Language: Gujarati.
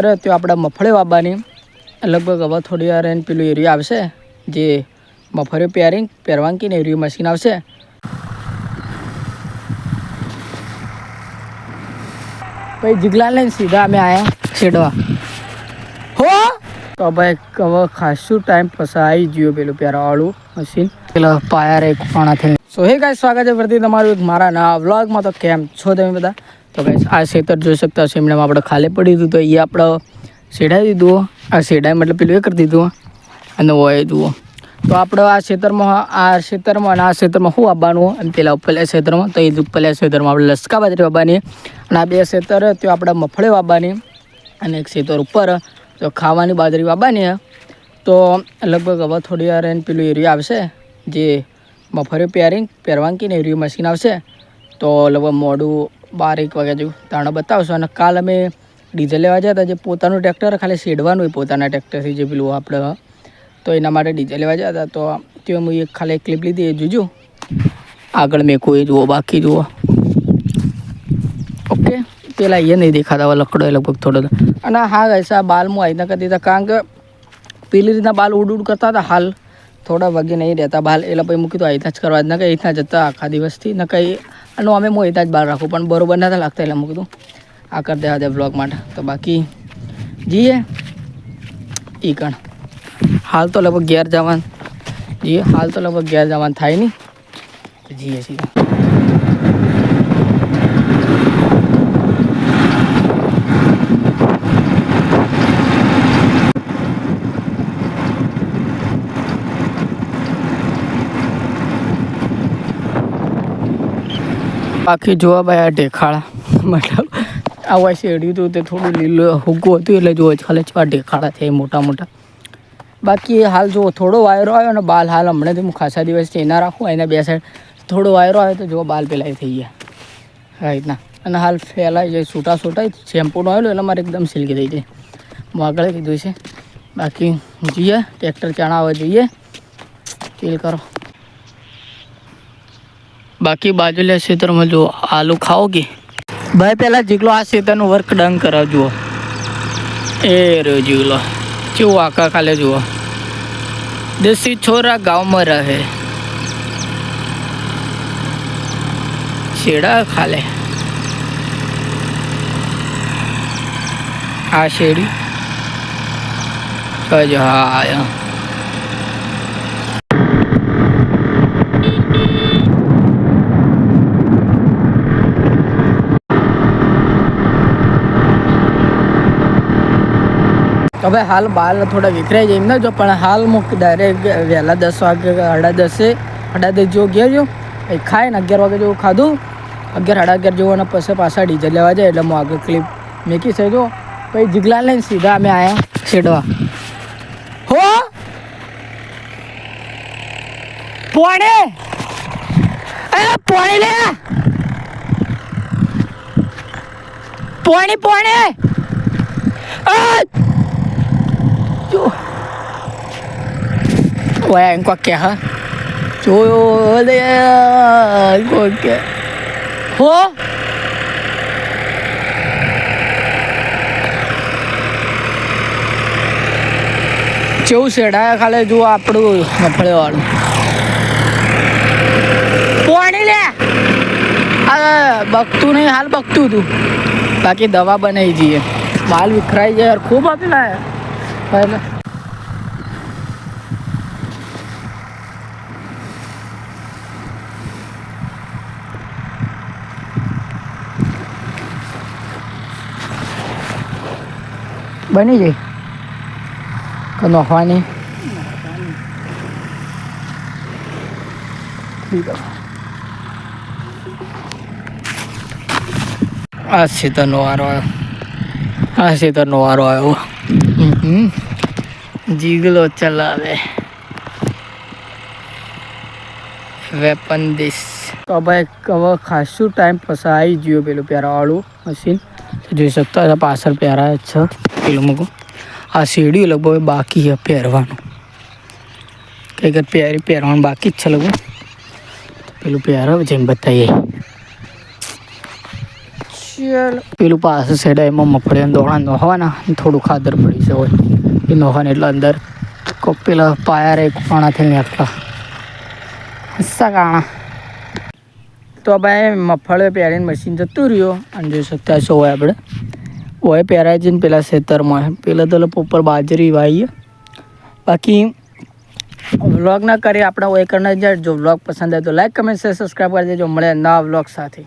અરે તો આપણે મફળી વાવવાની લગભગ હવે થોડી વાર એને પેલું એરિયા આવશે જે મફળી પહેરવાંકી ને એરિયું મશીન આવશે પછી જીગલા લઈને સીધા અમે આવ્યા છેડવા હો તો ભાઈ હવે ખાસું ટાઈમ પછી આવી ગયો પેલું પહેરવાવાળું મશીન પેલા પાયા એક પાણા થઈ સો હે ગાઈસ સ્વાગત છે ફરીથી તમારું એક મારા નવા વ્લોગમાં તો કેમ છો તમે બધા તો ગાઈસ આ ખેતર જોઈ શકતા હશો એમણે આપણે ખાલી પડી દીધું તો એ આપણે શેડાવી દીધું આ શેડાઈ મતલબ પેલું એ કરી દીધું અને ઓય જુઓ તો આપણે આ ખેતરમાં અને આ ખેતરમાં શું આવવાનું અને પેલા ઉપરल्या ખેતરમાં તો એ ઉપરल्या ખેતરમાં આપણે લસકા બાજરી વાવવાની અને આ બે ખેતર તો આપણે મફળી વાવવાની અને એક ખેતર ઉપર તો ખાવાની બાજરી વાવવાની તો લગભગ હવે થોડી વાર એને પેલું એરિયા આવશે જે મફળી પહેરવાંકી ને એરિયું મશીન આવશે તો લગભગ મોડું 12-1 વાગ્યા જેવું તાણે બતાવશો અને કાલ અમે ડીઝલ લેવા ગયા હતા જે પોતાનું ટ્રેક્ટર ખાલી શેડવાનું હોય પોતાના ટ્રેક્ટરથી જે પેલું આપણે તો એના માટે ડીઝલ લેવા ગયા હતા તો તે હું એક ખાલી એક ક્લિપ લીધી એ જોજો આગળ મેં કોઈ જુઓ બાકી જુઓ ઓકે પેલા એ નહીં દેખાતા હવે લકડો એ લગભગ થોડો અને હા ગઈસા બાલ હું આવી ના કરતી હતા કારણ કે પેલી રીતના બાલ ઉડ કરતા હતા હાલ થોડા વાગે નહીં રહેતા બાલ એટલે પછી મૂકી તો અહીંતા જ કરવા જ ના કંઈ અહીંતા જતા આખા દિવસથી ને કંઈ અને અમે હું અહીંતા જ બહાર રાખું પણ બરોબર નતા લાગતા એટલે મૂકી દઉં આ કરી દેવા દે બ્લોગ માટે તો બાકી જઈએ એ કણ હાલ તો લગભગ ઘેર જવાનું જઈએ હાલ તો લગભગ ઘેર જવાનું થાય નહીં જઈએ સીધા બાકી જોવા ભાઈ આ ઢેખાળા મતલબ આવા શેડ્યું હતું તે થોડું લીલું હુકું હતું એટલે જોવો ખાલી આ ઢેખાળા થયા મોટા મોટા બાકી હાલ જો થોડો વાયરો આવ્યો ને બાલ હાલ હમણાંથી હું ખાસા દિવસથી એના રાખું એના બે સાઈડ થોડો વાયરો આવ્યો તો જો બાલ પેલા થઈ ગયા આ રીતના અને હાલ ફેલાઈ જાય છૂટા શેમ્પૂનો આવેલો એટલે મારે એકદમ સિલ્કી થઈ જાય હું આગળ કીધું છે બાકી જઈએ ટ્રેક્ટર ચણાવવા જોઈએ ચીલ કરો બાકી બાજુલા ખેતરમાં જો આલુ ખાઓ કે ભાઈ પહેલાં જીગલો આ ખેતરનું વર્ક ડન કરાવ જુઓ એ રહ્યો જીગલો કેવું આકા ખાલે જુઓ દેશી છોરા ગામમાં રહે શેડા ખાલે આ શેડી હા આયા તો ભાઈ હાલ બાલ થોડા વિખરાઈ જાય એમ ના જો પણ હાલ હું ડાયરેક્ટ વહેલા 10 વાગે 10:30 જેવો ગયો એ ખાય ને 11 વાગે જેવું ખાધું 11-11:30 જેવું અને પછી પાછા ડીઝલ લેવા જાય એટલે હું આગળ ક્લિપ મેકી છે જો પછી જીગલા લઈને સીધા અમે આવ્યા છેડવા હો પોણે લે પોણે Wah, engkau kya? Coy, engkau kya? Ho? કેવું શેડાય ખાલે જો આપણું મફળે વાળું પોણી લે આ બકતું નહીં હાલ બકતું હતું બાકી દવા બનાવી જઈએ માલ વિખરાઈ જાય યાર ખૂબ આપેલા એટલે બની જાય નોખવાની આ ખેતરનો વારો આવ્યો જીગલો ચલાવે વેપન દિસ તો ભાઈ હવે ખાસું ટાઈમ પછી આવી ગયો પેલું પહેરાવાળું મશીન જોઈ શકતા હતા પાછળ પહેરાય જ છે પેલું મૂકું આ સીડી લગભગ બાકી છે પહેરવાનું કંઈક પહેરવાનું બાકી જ છે લગભગ પેલું પહેરાવ જેમ બતાવીએ ચાલ પેલું પાસે સેડા એમાં મફળી દોણા નોહવાના થોડું ખાતર પડી છે હોય એ નોહવાને એટલે અંદર પેલા પાયા એક પાણાથી નીકળતા હસ્સા કાણા તો ભાઈ મફળે પહેરીને મશીન જતું રહ્યો અને જોઈ શકતા છો હોય આપણે હોય પહેરાય છે ને પેલા ખેતરમાં પેલા તો ઉપર બાજરી વાવીએ બાકી વ્લોગ ના કરીએ આપણે હોય કરીને જાય જો વ્લોગ પસંદ આવે તો લાઈક કમેન્ટ શેર સબસ્ક્રાઈબ કરી દેજો મળે નવા વ્લોગ સાથે